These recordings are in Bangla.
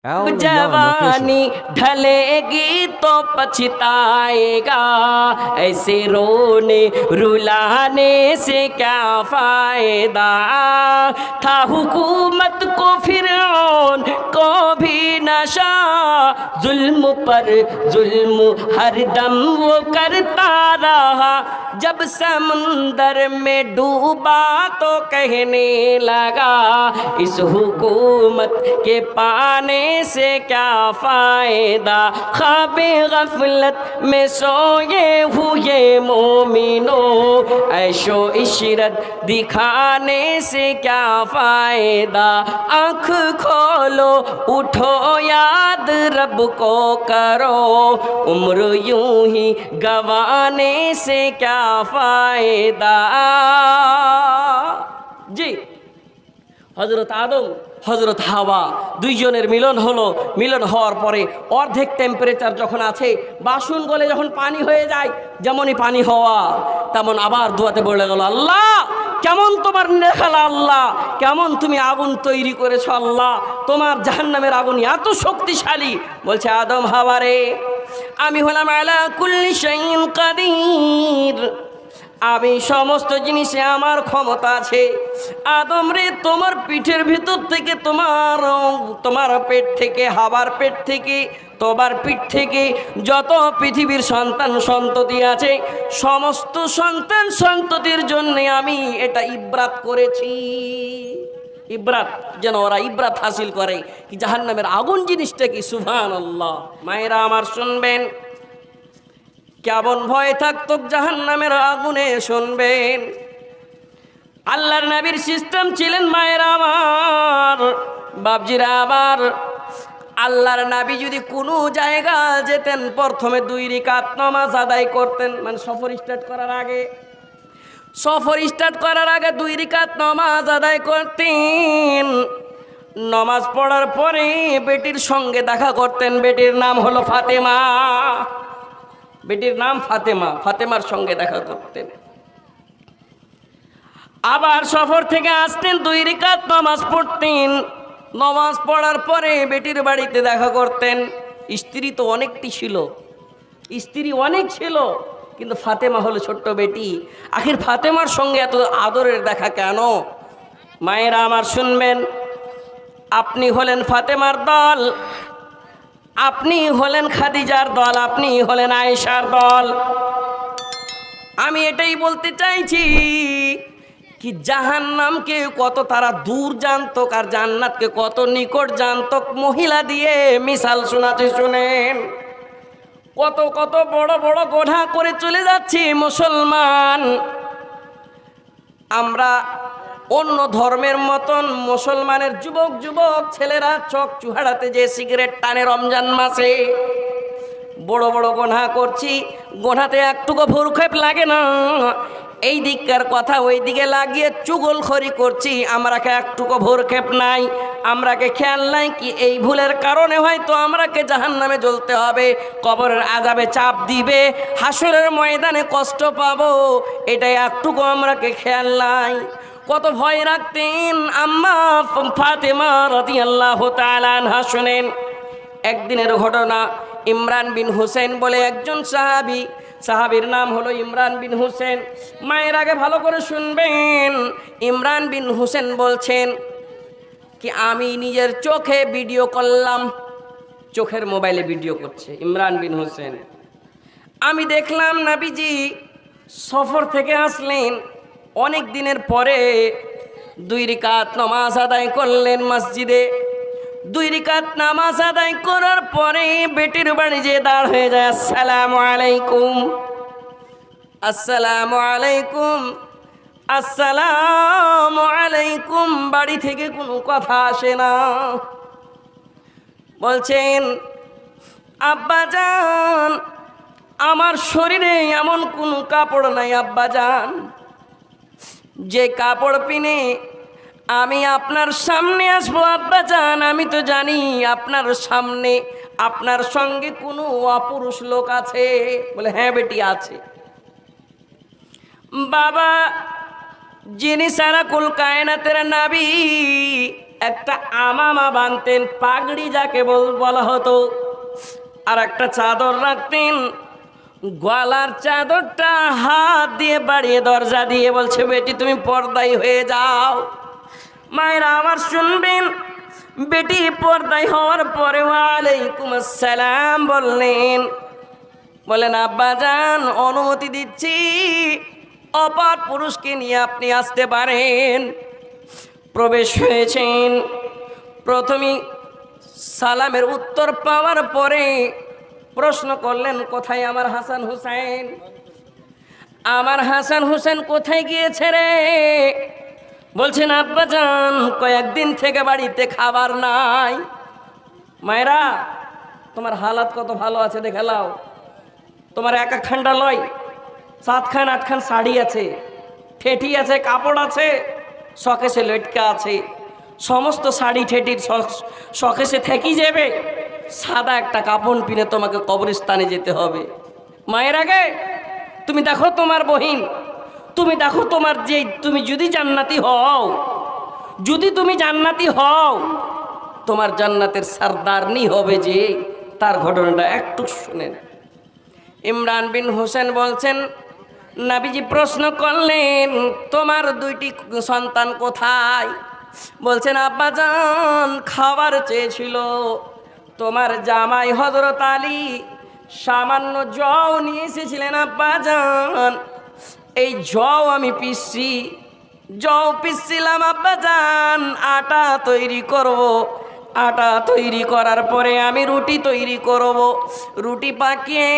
जवानी ढलेगी तो पछताएगा, ऐसे रोने रुलाने से क्या फायदा। था हुकूमत को फिरौन को भी नशा, जुल्म पर जुल्म हर दम वो करता रहा। जब समंदर में डूबा तो कहने लगा, इस हुकूमत के पाने से क्या फायदा। ख्वाबे गफलत में सोए हुए मोमिनो, ऐशो इशरत दिखाने से क्या फायदा। आँख खोलो उठो याद रब को करो, उम्र यूं ही गवाने से क्या फायदा। जी হযরত আদম হযরত হাওয়া দুইজনের মিলন হলো। মিলন হওয়ার পরে অর্ধেক টেম্পারেচার যখন আছে, বাসন গলে যখন পানি হয়ে যায়, যেমনই পানি হওয়া তেমন আবার দোয়াতে বলে গেল, আল্লাহ কেমন তোমার নেখালা, আল্লাহ কেমন তুমি আগুন তৈরি করেছো, আল্লাহ তোমার জাহান্নামের আগুন এত শক্তিশালী। বলছে আদম হাওয়া রে, আমি হলাম আলা কুল্লি শাইইন কাদির, আমি সমস্ত জিনিসে আমার ক্ষমতা আছে। আদম রে, তোমার পিঠের ভিতর থেকে, তোমার পেট থেকে, হাওয়ার পেট থেকে, তোমার পিঠ থেকে যত পৃথিবীর সন্তান সন্ততি আছে, সমস্ত সন্তান সন্ততির জন্য আমি এটা ইব্রাত করেছি। ইব্রাত, যেন ওরা ইব্রাত হাসিল করে কি জাহান্নামের আগুন জিনিসটা কি। সুবহানাল্লাহ। মায়েরা আমার শুনবেন, কেমন ভয় থাকতো জাহান্নামের আগুনে শুনবেন। আল্লাহর নবীর সিস্টেম ছিলেন মায়েরা আমার, বাপজিরা আমার, আল্লাহর নবী যদি কোনো জায়গা যেতেন প্রথমে 2 রাকাত নামাজ আদায় করতেন। মানে সফর স্টার্ট করার আগে 2 রাকাত নামাজ আদায় করতেন। নামাজ পড়ার পরে বেটির সঙ্গে দেখা করতেন। বেটির নাম হলো ফাতেমা, বেটির নাম ফাতেমা, ফাতেমার সঙ্গে দেখা করতেন। আবার সফর থেকে আসতেন, 2 রাকাত নামাজ পড়তেন। নামাজ পড়ার পরে বেটির বাড়িতে দেখা করতেন। স্ত্রী তো অনেকটি ছিল, স্ত্রী অনেক ছিল, কিন্তু ফাতেমা হলো ছোট্ট বেটি। আখির ফাতেমার সঙ্গে এত আদরের দেখা কেন? মায়েরা আমার শুনবেন, আপনি হলেন ফাতেমার দল, আপনি হলেন খাদিজার দল, আপনি হলেন আয়েশার দল। আমি এটাই বলতে চাইছি কি জাহান্নামকে কত তারা দূর জানতক আর জান্নাতকে কত নিকট জানতক মহিলা দিয়ে মিসাল শোনাতে শুনেন। কত কত বড় বড় গোনা করে চলে যাচ্ছি মুসলমান। আমরা অন্য ধর্মের মতন মুসলমানের যুবক ছেলেরা চক চুহাড়াতে যে সিগারেট টানে রমজান মাসে, বড় বড় গোনা করছি, গোনাতে একটুকু ভুরক্ষেপ লাগে না। এই দিককার কথা ওই দিকে লাগিয়ে চুগলখড়ি করছি, আমরাকে একটুকু ভুরক্ষেপ নাই, আমরাকে খেয়াল নাই কি এই ভুলের কারণে হয়তো আমরাকে জাহান্নামে জ্বলতে হবে, কবরের আযাবে চাপ দিবে, হাসরের ময়দানে কষ্ট পাবো, এটাই একটুকু আমরাকে খেয়াল নাই। কত ভয় রাখতেন আম্মা ফাতেমা রাদিয়াল্লাহু তাআলা আনহা। শুনেন একদিনের ঘটনা। ইমরান বিন হুসেন বলে একজন সাহাবীর নাম হলো ইমরান বিন হুসেন। মায়ের আগে ভালো করে শুনবেন। ইমরান বিন হুসেন বলছেন কি আমি নিজের চোখে ভিডিও করলাম, চোখের মোবাইলে ভিডিও করছে ইমরান বিন হুসেন। আমি দেখলাম নবীজি সফর থেকে আসলেন, অনেক দিনের পরে 2 রাকাত নামাজ আদায় করলেন মসজিদে। 2 রাকাত নামাজ আদায় করার পরে বেটির বাড়ি যে দাঁড় হয়ে যায়, আসসালামু আলাইকুম, আসসালামু আলাইকুম, আসসালামু আলাইকুম। বাড়ি থেকে কোনো কথা আসে না। বলছেন আব্বাজান, আমার শরীরে এমন কোনো কাপড় নাই আব্বাজান, যে কাপড় পিনে আমি আপনার সামনে আসবো আব্বাজান। আমি তো জানি আপনার সামনে আপনার সঙ্গে কোনো অপুরুষ লোক আছে। বলে হ্যাঁ বেটি আছে। বাবা যিনি সারা কুল কায়নাতের নবী একটা আমামা বানতেন, পাগড়ি যাকে বলা হতো, আর একটা চাদর রাখতেন। গলার চাদরটা হাত দিয়ে বাড়িয়ে দরজা দিয়ে বলছে, বেটি তুমি পর্দায় হয়ে যাও। মায়েরা আমার শুনবেন, বেটি পর্দায় হওয়ার পরে ওয়ালাইকুম আসসালাম বললেন। বলেন, আব্বাজান অনুমতি দিচ্ছি, অপর পুরুষকে নিয়ে আপনি আসতে পারেন। প্রবেশ হয়েছেন। প্রথমে সালামের উত্তর পাওয়ার পরে প্রশ্ন করলেন, কোথায় আমার হাসান হুসেন? আমার হাসান হুসেন কোথায় গিয়েছে রে? বলছেন, আব্বাজান কয়েকদিন থেকে বাড়িতে খাবার নাই। মায়েরা, তোমার হালাত কত ভালো আছে দেখে লাও। তোমার এক খান্ডা লয়, 7খান 8খান শাড়ি আছে, ঠেটি আছে, কাপড় আছে, শকেসে লটকা আছে। সমস্ত শাড়ি ঠেটির শকেসে থেকেই যাবে, সাদা একটা কাপড় পিনে তোমাকে কবরস্থানে যেতে হবে। মায়ের আগে তুমি দেখো তোমার বহিন, তুমি দেখো তোমার যে, তুমি যদি জান্নাতি হও, যদি তুমি জান্নাতি হও, তোমার জান্নাতের সরদারনি হবে যে, তার ঘটনাটা একটু শুনেন। ইমরান বিন হোসেন বলছেন, নবীজি প্রশ্ন করলেন, তোমার 2টি সন্তান কোথায়? বলছেন, আব্বাজান খাবার চেয়েছিল। তোমার জামাই হযরত আলী সামান্য জও নিয়ে এসেছিলেন আব্বাজান, এই জও আমি পিসছি, জও পিসছিলাম আব্বাজান, আটা তৈরি করব। আটা তৈরি করার পরে আমি রুটি তৈরি করব, রুটি পাকিয়ে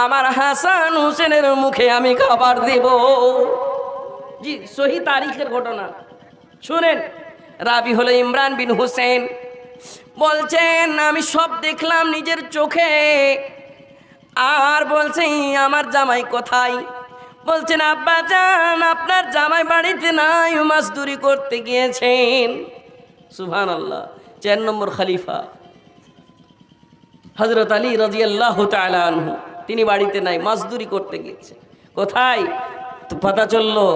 আমার হাসান হোসেনের মুখে আমি খাবার দেব। জি, সহি তারিখের ঘটনা শুনেন। রাবি হলো ইমরান বিন হোসেন। বলছেন, আমি সব দেখলাম নিজের চোখে। আর বলছে, আমার জামাই কোথায়? বলছেন, আব্বাজান আপনার জামাই বাড়িতে নাই, মাসদুরি করতে গিয়েছেন। সুবহানাল্লাহ। 4 নম্বর খলিফা হযরত আলী রাদিয়াল্লাহু তাআলা আনহু, তিনি বাড়িতে নাই, মাসদুরি করতে গিয়েছে। কোথায়? তো পতা চললো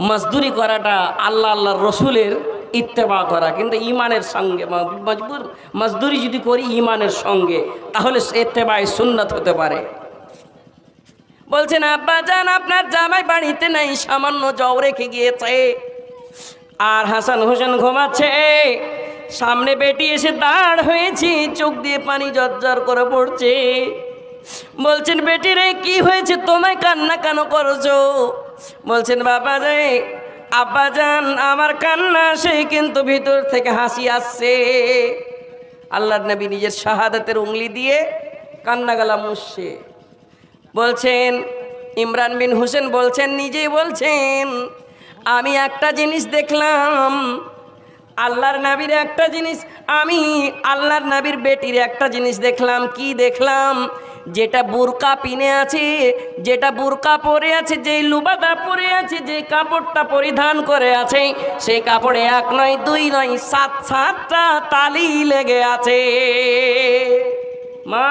মাসদুরি করাটা আল্লাহর রসুলের ইত্তেবা করা, কিন্তু ইমানের সঙ্গে মজবুর মাসদুরি যদি করি ইমানের সঙ্গে, তাহলে ইত্তেবায়ে সুন্নাত হতে পারে। বলছেন, আব্বাজান আপনার জামাই বাড়িতে নাই, সামান্য জও রেখে গিয়েছে। আর হাসান হোসেন ঘুমাচ্ছে। সামনে বেটি এসে দাঁড় হয়েছে, চোখ দিয়ে পানি ঝরঝর করে পড়ছে। বলছেন, বেটি রে কি হয়েছে, তোমায় কান্না কেন করছো? বলছেন, বাবা রে, আব্বাজান আমার কান্না আসে, কিন্তু ভিতর থেকে হাসি আসছে। আল্লাহর নবী নিজের শাহাদাতের উংলি দিয়ে কান্না গালা মুছছে। বলছেন, ইমরান বিন হোসেন বলছেন, নিজেই বলছেন, আমি একটা জিনিস দেখলাম, আল্লাহর নবীর একটা জিনিস, আমি আল্লাহর নবীর বেটির একটা জিনিস দেখলাম। কি দেখলাম? যেটা বুরকা পিনে আছে, যেটা বুরকা পরে আছে, যেই লুবাদা পরে আছে, যে কাপড়টা পরিধান করে আছে, সেই কাপড়ে 1 নয় 2 নয় 7টা তালি লেগে আছে। মা,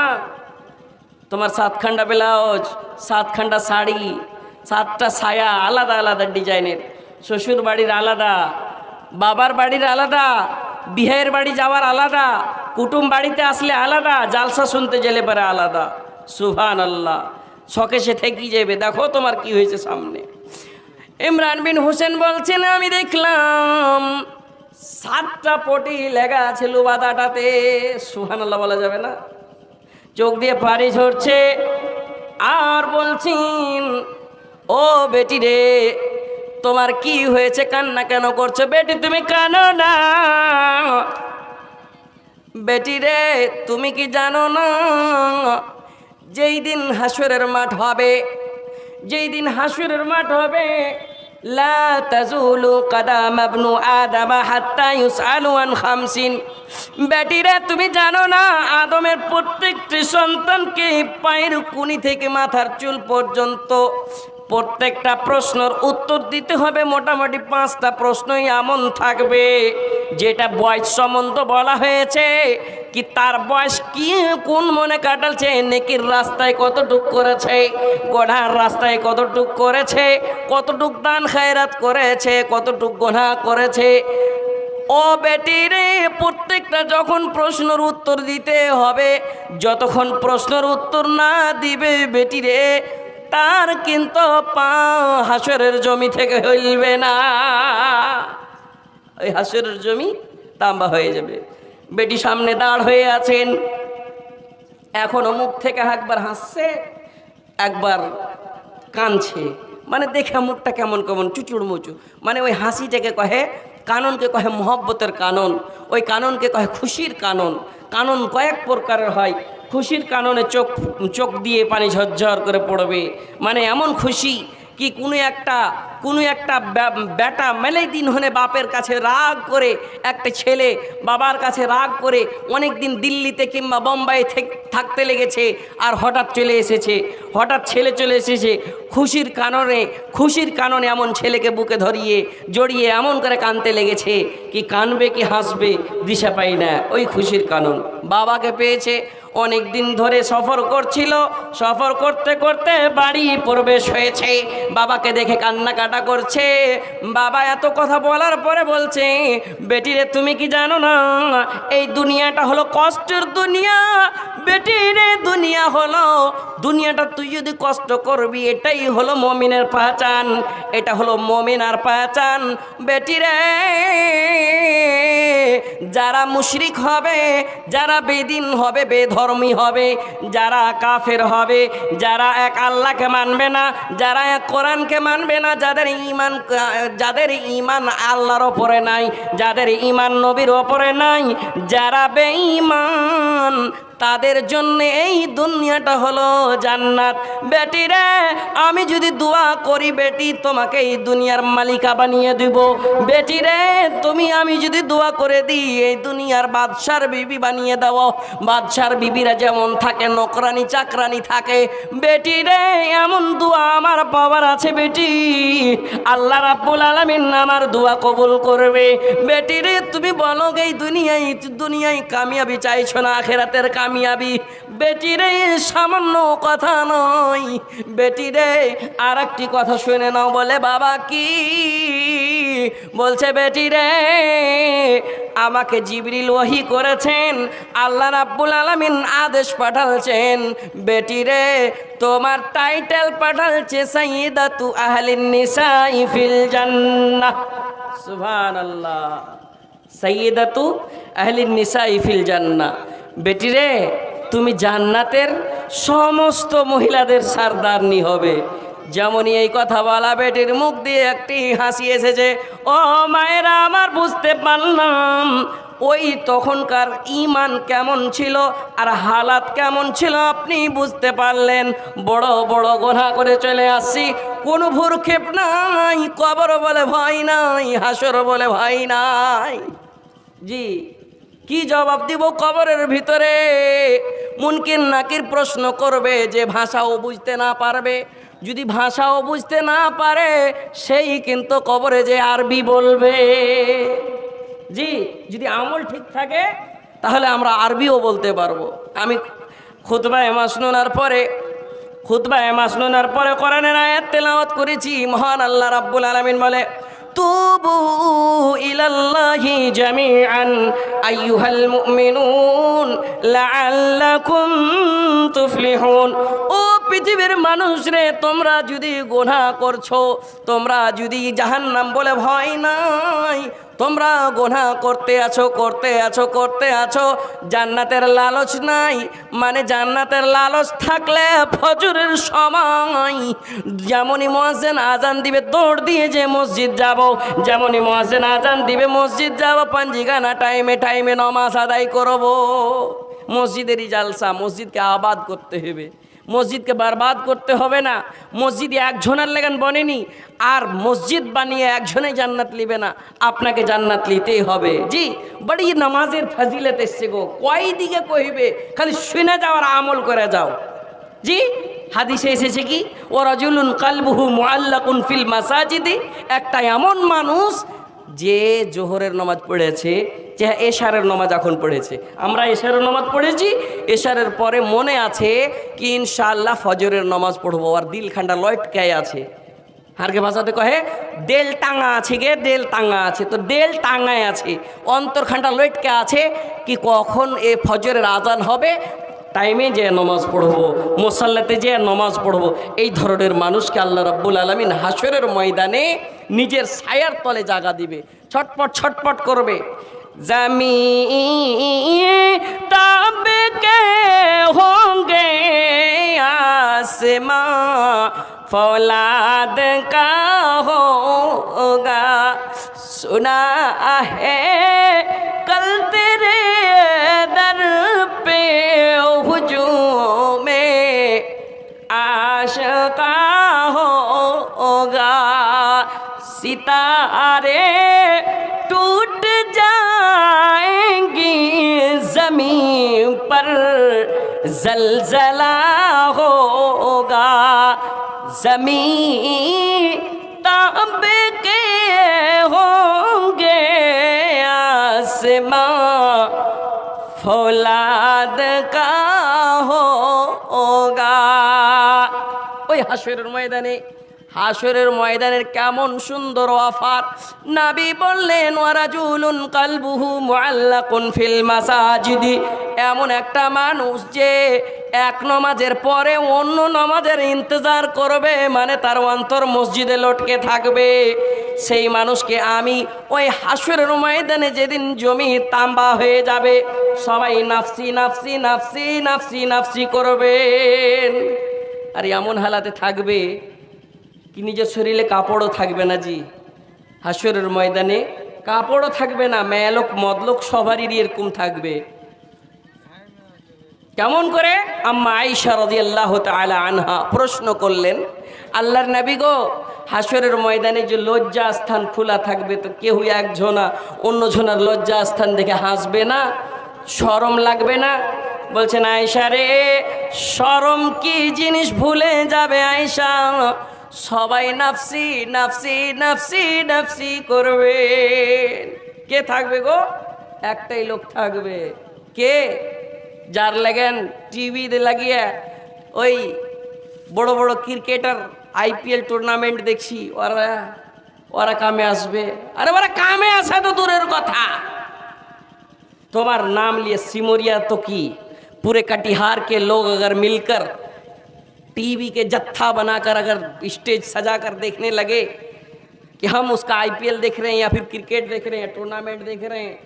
তোমার 7খান্ডা ব্লাউজ, 7খান্ডা শাড়ি, 7টা ছায়া আলাদা আলাদা ডিজাইনের, শ্বশুর বাড়ির আলাদা, বাবার বাড়ির আলাদা, বিয়ের বাড়ি যাওয়ার আলাদা, কুটুম বাড়িতে আসলে আলাদা, জালসা শুনতে গেলে পরে আলাদা। সুবহানাল্লাহ। শকেসে থেকেই যাবে, দেখো তোমার কি হয়েছে সামনে। ইমরান বিন হোসেন বলছেন, আমি দেখলাম 7টা পটি লেগা আছে লুবাদাটাতে। সুবহানাল্লাহ বলা যাবে না? চোখ দিয়ে পানি ঝরছে। আর বলছেন, ও বেটি রে, তোমার কি হয়েছে, কান্না কেন করছো? বেটি তুমি কানো না। বেটি রে, তুমি কি জানো না, যেই দিন হাসরের মাঠ হবে, যেই দিন হাসরের মাঠ হবে, লা তাজুলু কদাম ইবনু আদম হাত্তা ইউসআলু আন 50। বেটি রে, তুমি জানো না, আদমের প্রত্যেকটি সন্তানকে পায়ের কুনি থেকে মাথার চুল পর্যন্ত প্রত্যেকটা প্রশ্নের উত্তর দিতে হবে। মোটামুটি 5টা প্রশ্নই এমন থাকবে যেটা বয়স সম্বন্ধ বলা হয়েছে, কি তার বয়স কি, কোন মনে কাটালছে, নেকির রাস্তায় কতটুক করেছে, গোনার রাস্তায় কতটুক করেছে, কতটুক দান খায়রাত করেছে, কতটুক গোনা করেছে, ও বেটি রে, প্রত্যেকটা যখন প্রশ্নের উত্তর দিতে হবে, যতক্ষণ প্রশ্নের উত্তর না দিবে বেটি রে, তার কিন্তু পা হাসরের জমি থেকে হইলবে না, ওই হাসরের জমি তাম্বা হয়ে যাবে। বেটি সামনে দাঁড় হয়ে আছেন, এখনো মুখ থেকে একবার হাসছে একবার কাঁদছে, মানে দেখে মুখটা কেমন কেমন চুচুড় মুচু, মানে ওই হাসিটাকে কহে কাননকে কহে মহব্বতের কানন, ওই কাননকে কহে খুশির কানন। কানন কয়েক প্রকারের হয়, খুশির কাননে চোখ দিয়ে পানি ঝরঝর করে পড়বে, মানে এমন খুশি কি কোনো একটা বেটা মেলে দিন হলে বাপের কাছে রাগ করে, একটা ছেলে বাবার কাছে রাগ করে অনেক দিন দিল্লিতে কিংবা বোম্বাই থাকতে লেগেছে, আর হঠাৎ ছেলে চলে এসেছে খুশির কারণে এমন ছেলেকে বুকে ধরিয়ে জড়িয়ে এমন করে কাঁদতে লেগেছে কি কানবে কি হাসবে দিশা পাই না, ওই খুশির কারণ। বাবাকে পেয়েছে, অনেক দিন ধরে সফর করছিল, সফর করতে করতে বাড়ি প্রবেশ হয়েছে, বাবাকে দেখে কান্নাকাটা করছে। বাবা এত কথা বলার পরে বলছে, বেটিরে তুমি কি জানো না এই দুনিয়াটা হলো কষ্টের দুনিয়া, বেটিরে দুনিয়াটা তুই যদি কষ্ট করবি এটাই হলো মুমিনের পহচান, এটা হলো মুমিনার পহচান। বেটিরে যারা মুশরিক হবে, যারা বেদিন হবে, বেধর্মী হবে, যারা কাফের হবে, যারা এক আল্লাহকে মানবে না, যারা এক কোরআনকে মানবে না, যাদের ঈমান আল্লাহর ওপরে নাই, যাদের ঈমান নবীর ওপরে নাই, যারা বেঈমান, তাদের জন্য এই দুনিয়াটা হলো জান্নাত। বেটি রে আমি যদি দোয়া করি বেটি তোমাকে এই দুনিয়ার মালিকা বানিয়ে দিব, বেটি রে আমি যদি দোয়া করে দিই এই দুনিয়ার বাদশার বিবি বানিয়ে দাও। বাদশার বিবিরা যেমন থাকে নকরানি চাকরানি থাকে, বেটি রে এমন দোয়া আমার পাওয়ার আছে বেটি, আল্লাহ রাব্বুল আলামিন আমার দোয়া কবুল করবে। বেটি রে তুমি বলো এই দুনিয়ায় কামিয়াবি চাইছো না আখিরাতের কামিয়াবি? বেটি রে সামান্য কথা নয়, বেটি রে আর একটি কথা শুনে নাও। বলে বাবা কি বলছে? বেটি রে আমাকে জিবরিল ওহী করেছেন, আল্লাহ রাব্বুল আলামিন আদেশ পাঠালছেন, বেটি রে তোমার টাইটেল পাঠালছে সাইয়্যিদাতু আহলিন নিসাই ফিল জান্নাহ। সুবহানাল্লাহ, সাইয়্যিদাতু আহলিন নিসাই ফিল জান্নাহ। বেটি রে তুমি জান্নাতের সমস্ত মহিলাদের সরদারনি হবে। যেমনই এই কথা বলা বেটির মুখ দিয়ে একটি হাসি এসেছে। ও মায়েরা আমার বুঝতে পারলাম ওই তখনকার ঈমান কেমন ছিল আর হালাত কেমন ছিল আপনি বুঝতে পারলেন। বড় বড় গুনাহ করে চলে আসছি, কোনো ভুরক্ষেপ নাই, কবর বলে ভয় নাই, হাসর বলে ভয় নাই। জি কি জবাব দিব কবরের ভিতরে? মুনকির নাকির প্রশ্ন করবে, যে ভাষাও বুঝতে না পারবে। যদি ভাষাও বুঝতে না পারে সেই কিন্তু কবরে যে আরবি বলবে। জি যদি আমল ঠিক থাকে তাহলে আমরা আরবিও বলতে পারবো। আমি খুতবায়ে মাসনুনার পরে কোরআনের আয়াত তেলাওয়াত করেছি। মহান আল্লাহ রাব্বুল আলামিন বলে, তুবু ইলাল্লাহি জামিআন আইয়ুহাল মুমিনুন লাআল্লাকুম তুফলিহুন। ও পৃথিবীর মানুষ রে, তোমরা যদি গুনাহ করছো, তোমরা যদি জাহান্নাম বলে ভয় নাই, তোমরা গুনাহ করতে আছো, জান্নাতের লালচ নাই, মানে জান্নাতের লালচ থাকলে ফজরের সময় যেমনই মুয়াজ্জিন আজান দিবে দৌড় দিয়ে যে মসজিদ যাব, যেমনই মুয়াজ্জিন আজান দিবে মসজিদ যাব, পাঞ্জিগানা টাইমে নামাজ আদায় করব। মসজিদেরই জালসা, মসজিদকে আবাদ করতে হবে, মসজিদকে বরবাদ করতে হবে না। মসজিদ একজনের লেগান বনেনি, আর মসজিদ বানিয়ে একজনে জান্নাত লিবে না, আপনাকে জান্নাত লিতেই হবে। জি বড়ি নামাজের ফজিলত এসছে গো, কয় দিকে কইবে, খালি শুনে যাও আর আমল করে যাও। জি হাদিসে এসেছে কি, ও রাজুলুন কালবুহু মুআল্লাকুন ফিল মাসাজিদি, একটা এমন মানুষ যে জোহরের নামাজ পড়েছে, যে এশারের নামাজ এখন পড়েছে, আমরা এশারের নামাজ পড়েছি, এশারের পরে মনে আছে কি ইনশাআল্লাহ ফজরের নামাজ পড়বো, আর দিলখান্ডা লটকায় আছে, হারকে ভাষাতে কহে দেল টাঙা আছে গে, দেল টাঙা আছে। তো দেল টাঙায় আছে, অন্তরখানটা লটকে আছে কি কখন এ ফজরের আজান হবে, টাইমে যে নমাজ পড়বো, মুসাল্লাতে যে নমাজ পড়বো। এই ধরনের মানুষকে আল্লাহ রাব্বুল আলামিন হাসরের ময়দানে নিজের ছায়ার তলে জায়গা দিবে, ছটপট ছটপট করবে। ज़मीं ताब के होंगे आसमां फौलाद का होगा, सुना है कल तेरे दर पे हुजूम आशिका होगा, सितारे टूट जाएंगी जमीन पर जलजला होगा, जमीन ताब के होंगे आसमां फौलाद का होगा। ওই হাসরের ময়দানে, হাসরের ময়দানের কেমন সুন্দর অফার। নবী বললেন ওয়ারাজুলুন কালবুহু মুআল্লাকুন ফিল মাসাজিদি, এমন একটা মানুষ যে এক নামাজের পরে অন্য নামাজের ইন্তজার করবে, মানে তার অন্তর মসজিদে লটকে থাকবে। সেই মানুষকে আমি ওই হাসরের ময়দানে যেদিন জমি তাম্বা হয়ে যাবে, সবাই নাফসি নাফসি নাফসি নাফসি নাফসি করবেন। আর এমন হালাতে থাকবে কি নিজের শরীরে কাপড়ও থাকবে না। জি, হাসরের ময়দানে কাপড়ও থাকবে না, মেয়েলোক মদলোক সবারই এরকম থাকবে। কেমন করে? আম্মা আয়েশা রাদিয়াল্লাহু তাআলা আনহা প্রশ্ন করলেন, আল্লাহর নবী গো, হাসরের ময়দানে যে লজ্জা স্থান খোলা থাকবে, তো কেউ একজনা অন্য জনার লজ্জা স্থান দেখে হাসবে না, শরম লাগবে না? বলছেন আয়েশা রে, শরম কি জিনিস ভুলে যাবে আয়েশা, সবাই নাফসি নাফসি নাফসি নাফসি করবে। কে থাকবে গো? একটাই লোক থাকবে। কে? যার লাগেন টিভিতে লাগিয়ে ওই বড় বড় ক্রিকেটার আইপিএল টুর্নামেন্ট দেখছি, ওরা কামে আসবে। আরে ওরা কামে আসা তো দূরের কথা, তোমার नाम लिए सिमरिया तो की पूरे कटिहार के लोग अगर मिलकर टीवी के जत्था बनाकर अगर स्टेज सजाकर देखने लगे कि हम उसका आईपीएल देख रहे हैं या फिर क्रिकेट देख रहे हैं, टूर्नामेंट देख रहे हैं,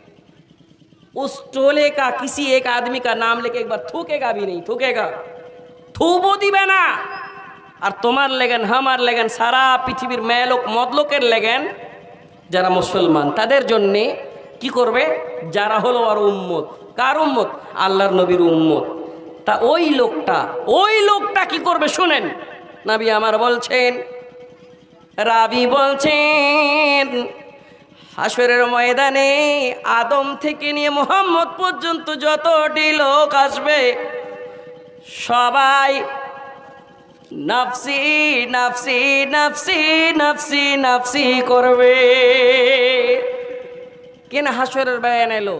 उस टोले का किसी एक आदमी का नाम लेके एक बार थूकेगा भी नहीं, थूकेगा, थूबो दिबे ना। और तुम्हार लेगेन हमार लेगेन सारा पृथिवीर मेलोक मदलोकेर लेगेन যারা মুসলমান তাদের জন্যে কি করবে? যারা হলো আর উম্মত। কার উম্মত? আল্লাহর নবীর উম্মত। তা ওই লোকটা কি করবে শুনেন। নবী আমার বলছেন, রাবি বলছেন, হাসরের ময়দানে আদম থেকে নিয়ে মুহাম্মদ পর্যন্ত যতটি লোক আসবে সবাই নাফসি নাফসি নাফসি নাফসি নাফসি করবে। কেন হাসরের বয়ান এলো?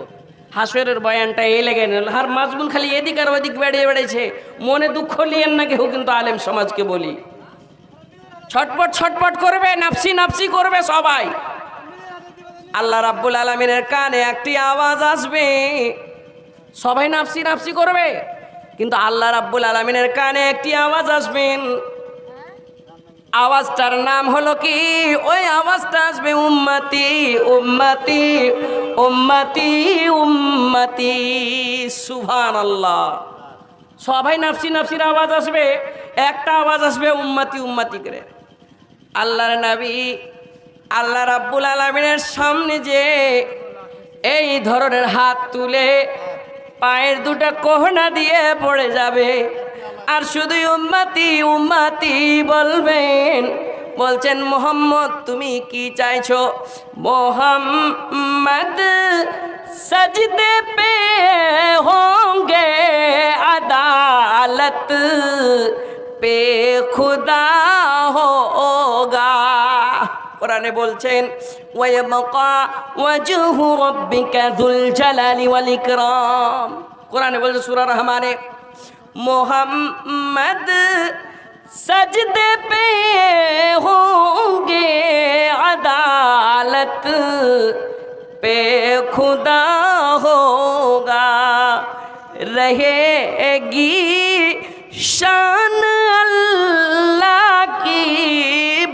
হাসরের বয়ানটা এই লেগে নিল, আর মাজমুন খালি এদিক আর ওদিক বেড়েছে। মনে দুঃখ নিয়েন না কেউ, কিন্তু আলেম সমাজকে বলি, ছটপট ছটপট করবে, নাফসি নাফসি করবে সবাই। আল্লাহ রাব্বুল আলামিনের কানে একটি আওয়াজ আসবে, সবাই নাফসি নাফসি করবে, কিন্তু আল্লাহ রাব্বুল আলামিনের কানে একটি আওয়াজ আসবেন। আওয়াজটার নাম হলো কি? ওই আওয়াজটা আসবে উম্মতি উম্মতি উম্মতি উম্মতি। সুবহানাল্লাহ। সবাই নাফসি নাফসির আওয়াজ আসবে, একটা আওয়াজ আসবে উম্মতি উম্মতি করে। আল্লাহর নবী আল্লাহ রাব্বুল আলামিনের সামনে যে এই ধরনের হাত তুলে পায়ের দুটো কোহনা দিয়ে পড়ে যাবে, আর শুধু উম্মতি উম্মতি বলবেন। বলছেন মোহাম্মদ তুমি কি চাইছো? মোহাম্মদ সজদে পে হোंगे আদালত পে খুদা হোগা। কোরআনে বলছেন ওয়ায়াবকা ওয়াজহু রাব্বিকা যুল জালালি ওয়াল ইকরাম। কোরআনে বলছে সূরা রহমানে, মোহাম্মদ सजदे पे होंगे अदालत पे खुदा होगा, रहेगी शान अल्लाह की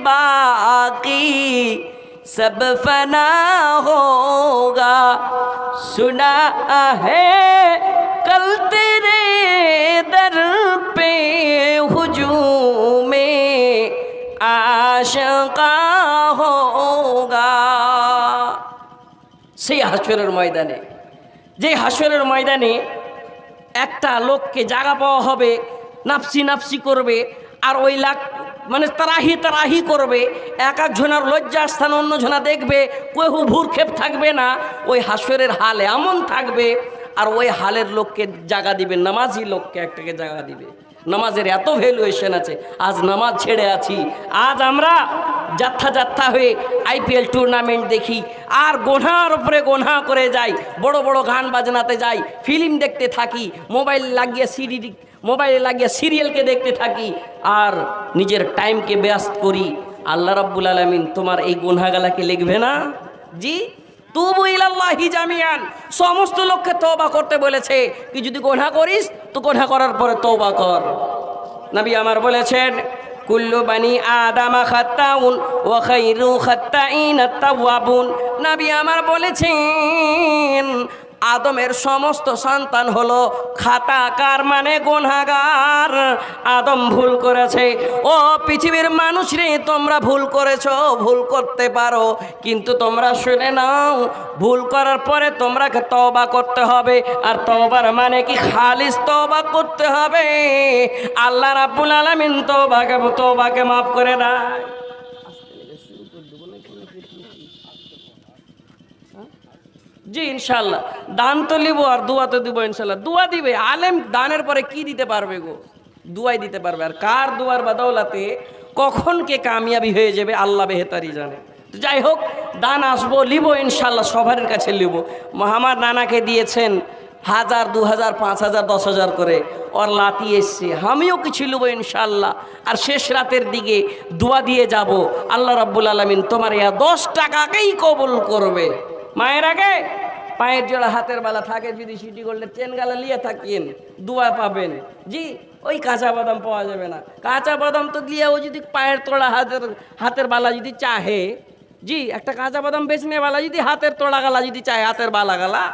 बाकी सब फना होगा। सुना है कल तेरे दर पे हुजूम में आशिका होगा। সেই হাসরের ময়দানে, যে হাসরের ময়দানে একটা লোককে জায়গা পাওয়া হবে, নাফসি নাফসি করবে, আর ওই লাখ মানে তারাহি তারাহি করবে, এক একজনের লজ্জাস্থান অন্য জনা দেখবে, কেউ ভুরক্ষেপ থাকবে না। ওই হাসরের হাল এমন থাকবে, আর ওই হালের লোককে জায়গা দিবে, নামাজি লোককে একটাকে জায়গা দিবে। নামাজের এত ভ্যালুয়েশন আছে। আজ নামাজ ছেড়ে আছি, আজ আমরা যাত্রা যাত্রা হয়ে আইপিএল টুর্নামেন্ট দেখি, আর গোনার উপরে গোনা করে যাই, বড় বড় গান বাজনাতে যাই, ফিল্ম দেখতে থাকি, মোবাইলে লাগিয়ে সিরিয়ালকে দেখতে থাকি, আর নিজের টাইমকে ব্যস্ত করি। আল্লাহ রাব্বুল আলামিন তোমার এই গোনাগালাকে লিখবে না? জি, তুবু ইলাল্লাহি জামিয়ান, সমস্ত লোককে তওবা করতে বলেছে। কি যদি গোনা করিস তো গোনা করার পরে তওবা কর। নবী আমার বলেছেন, কুল্লু বানি আদামা খাত্তাউন ওয়া খায়রু খাত্তাইন আত-তাওয়াবুন। নবী আমার বলেছেন, আদমের সমস্ত সন্তান হলো খাতাকার, মানে গুনাহগার। আদম ভুল করেছে। ও পৃথিবীর মানুষ রে, তোমরা ভুল করেছো, ভুল করতে পারো, কিন্তু তোমরা শুনে নাও, ভুল করার পরে তোমরাকে তওবা করতে হবে। আর তওবার মানে কি? খালিস তওবা করতে হবে। আল্লাহ রাব্বুল আলামিন তওবাকে মাফ করে দেয়। জি ইনশাল্লাহ, দান তো নিব আর দোয়া তো দিব ইনশাল্লাহ। দোয়া দিবে আলেম, দানের পরে কি দিতে পারবে গো? দোয়াই দিতে পারবে। আর কার দোয়ার বদৌলতে কখন কে কামিয়াবি হয়ে যাবে আল্লাহ বেহতারি জানে। তো যাই হোক, দান আসবো, লিব ইনশাল্লাহ, সবার কাছে লিব। আমার নানাকে দিয়েছেন 1000, 2000, 5000, 10000 করে, ওর লাতি এসছে, আমিও কিছু লিব ইনশাল্লাহ। আর শেষ রাতের দিকে দোয়া দিয়ে যাব, আল্লাহ রাব্বুল আলামিন তোমার 10 টাকাকেই কবুল করবে। মায়ের আগে পায়ের জোড়া হাতের বালা থাকে, যদি সিটি গোল্ডের চেন গালা লিয়ে থাকেন দোয়া পাবেন। জি, ওই কাঁচা বাদাম পাওয়া যাবে না। কাঁচা বাদাম তো দিয়ে ও যদি পায়ের তোড়া হাতের বালা যদি চাহে, জি একটা কাঁচা বাদাম বেচনে বালা যদি হাতের তোড়া গালা যদি চাহে, হাতের বালা গালা,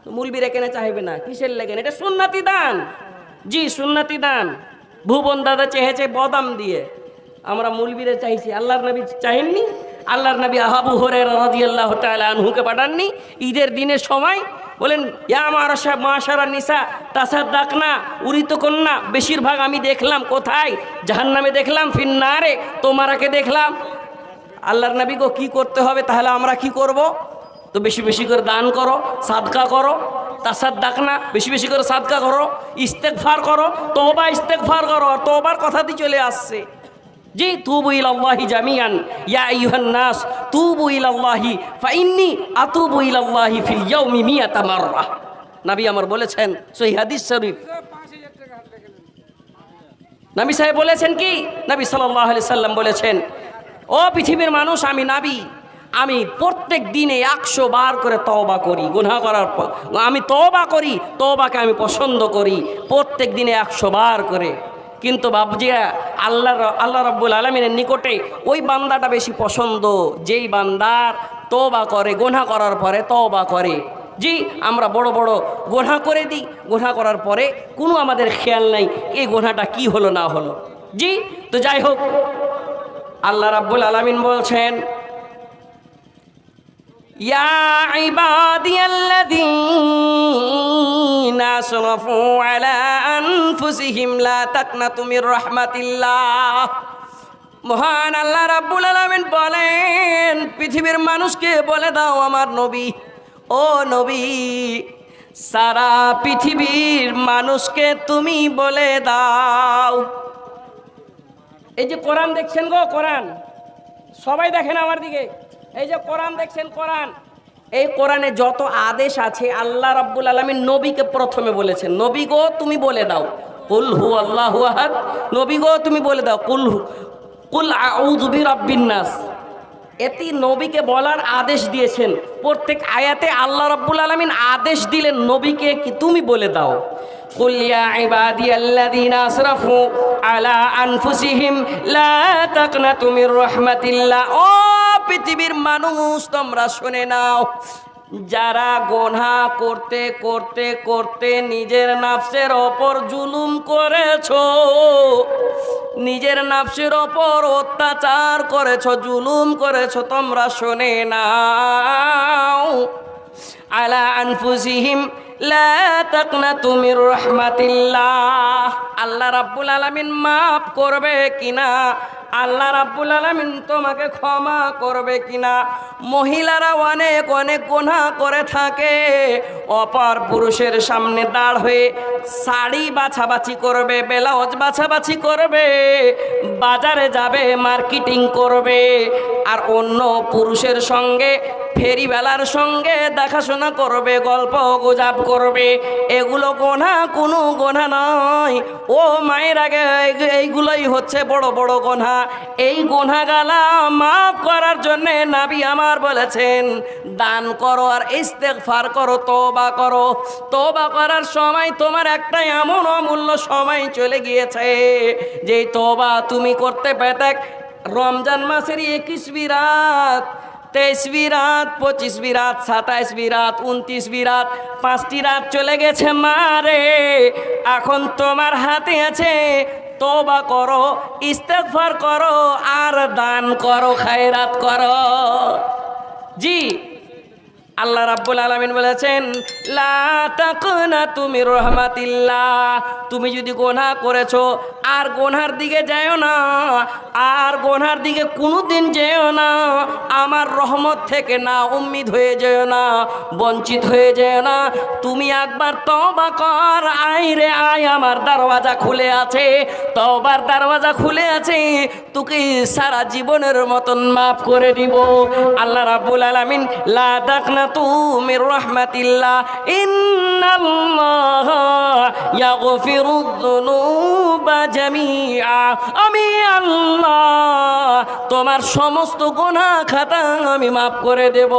তো মুলবির এখানে চাইবে না। কিসের লেগেন? এটা সুন্নাতি দান। জি সুন্নাতি দান। ভুবন দাদা চেয়েছে বাদাম দিয়ে, আমরা মুলবিরে চাইছি। আল্লাহর নবী চাহেননি? আল্লাহর নবী আবু হুরায়রা রাদিয়াল্লাহু তাআলা আনহুকে পাঠাননি ঈদের দিনের সময়? বলেন, ইয়া মাশারা নিসা তাসাদ্দাকনা, উরিত কন্যা বেশিরভাগ আমি দেখলাম কোথায়? জাহান্নামে দেখলাম, ফিন্নারে, তোমারাকে দেখলাম। আল্লাহর নবী গো, কি করতে হবে তাহলে? আমরা কি করব? তো বেশি বেশি করে দান করো, সাদকা করো, তাসাদ্দাকনা, বেশি বেশি করে সাদকা করো, ইস্তেগফার করো, তওবা ইস্তেগফার করো। তওবার কথাটি চলে আসছে। জি, তুবু ইলাল্লাহি জামিয়ান ইয়া আইয়ুহান নাস তুবু ইলাল্লাহি ফাইন্নী আতুবু ইলাল্লাহি ফিল ইয়াউমি 100 মাররা। নবী আমার বলেছেন, সহিহ হাদিস শরীফ, নবী সাহেব বলেছেন কি? নবী সাল্লাল্লাহু আলাইহি সাল্লাম বলেছেন, ও পৃথিবীর মানুষ, আমি নবী, আমি প্রত্যেক দিনে 100 বার করে তওবা করি। গুনাহ করার পর আমি তওবা করি, তওবাকে আমি পছন্দ করি প্রত্যেক দিনে 100 বার করে। কিন্তু বাবজিরা, আল্লাহ রাব্বুল আলামিনের নিকটে ওই বান্দাটা বেশি পছন্দ, যেই বান্দার তওবা করে, গুনাহ করার পরে তওবা করে। জি, আমরা বড় বড় গুনাহ করে দিই, গুনাহ করার পরে কোনো আমাদের খেয়াল নাই এই গুনাহটা কি হলো না হলো। জি, তো যাই হোক, আল্লাহ রাব্বুল আলামিন বলছেন, ইয়া ইবাদিয়াল্লাযীনা আসরাফু আলা আনফুসিহিম লা তাকনাতু মির রাহমাতিল্লাহ। মহান আল্লাহ রাব্বুল আলামিন বলেন, পৃথিবীর মানুষকে বলে দাও, আমার নবী, ও নবী, সারা পৃথিবীর মানুষকে তুমি বলে দাও। এই যে কোরআন দেখছেন গো, কোরআন সবাই দেখেন আমার দিকে, এই যে কোরআন দেখছেন, কোরআন, এই কোরআনে যত আদেশ আছে আল্লাহ রাব্বুল আলামিন নবীকে প্রথমে বলেছেন, নবী গো তুমি বলে দাও। কুল হুয়াল্লাহু আহাদ। নবী গো তুমি বলে দাও কুল আউযু বিরাব্বিন নাস। এটি নবীকে বলার আদেশ দিয়েছেন। প্রত্যেক আয়াতে আল্লাহ রাব্বুল আলামিন আদেশ দিলেন নবীকে কি তুমি বলে দাও কুল ইয়া ইবাদিয়াল্লাযীনা আসরাফু আলা আনফুসিহিম লা তাকনাতু মির রাহমাতিল্লাহ। ও পৃথিবীর মানুষ তোমরা শুনে নাও, যারা গোনা করতে করতে করতে নিজের নাফসের ওপর জুলুম করেছো, নিজের নাফসের ওপর অত্যাচার করেছো, জুলুম করেছো, তোমরা শুনে নাও আলা আনফুসিহিম লা তাকনাতু মির রাহমাতিল্লাহ। আল্লাহ রাব্বুল আলামিন মাফ করবে কিনা, আল্লাহ রাব্বুল আলামিন তোমাকে ক্ষমা করবে কিনা। মহিলারা অনেক অনেক গুনাহ করে থাকে, অপর পুরুষের সামনে দাঁড় হয়ে শাড়ি বাছাবাছি করবে, ব্লাউজ বাছাবাছি করবে, বাজারে যাবে, মার্কেটিং করবে, আর অন্য পুরুষের সঙ্গে ফেরিওয়ালার সঙ্গে দেখাশোনা করবে, গল্প গুজব করবে। এগুলো গোনা, কোনো গোনা নয়। ও মায়ের আগে এইগুলোই হচ্ছে বড় বড় গোনা। এই গোনাগালা মাফ করার জন্যে নবী আমার বলেছেন দান করো আর ইস্তেগফার করো, তওবা করো। তওবা করার সময় তোমার একটা এমন অমূল্য সময় চলে গিয়েছে যে তওবা তুমি করতে পেতে রমজান মাসের 21 রাত, 23 রাত, 25 রাত, 27 রাত, 29 রাত, 5টি রাত চলে গেছে মারে। এখন তোমার হাতে আছে তওবা করো, ইস্তেগফার করো আর দান করো, খায়রাত করো। জি, আল্লাহ রাব্বুল আলামিন বলেছেন লা তাকনাতু মির রাহমাতিল্লাহ। তুমি যদি গুনাহ করেছো আর গুনার দিকে যাও না, আর গুনার দিকে কোনোদিন যেও না, আমার রহমত থেকে না উম্মিদ হয়ে যেও না, বঞ্চিত হয়ে যেও না। তুমি একবার তওবা কর, আয় রে আয়, আমার দরওয়াজা খুলে আছে, তওবার দরওয়াজা খুলে আছে, তোকে সারা জীবনের মতন মাফ করে দিব। আল্লাহ রাব্বুল আলামিন লা তাকনাতু মির রাহমাতিল্লাহ ইন্নাল্লাহা ইয়াগফিরুয যুনুবা জামিআ। আমি আল্লাহ তোমার সমস্ত গুনাহ খাতা আমি মাফ করে দেব।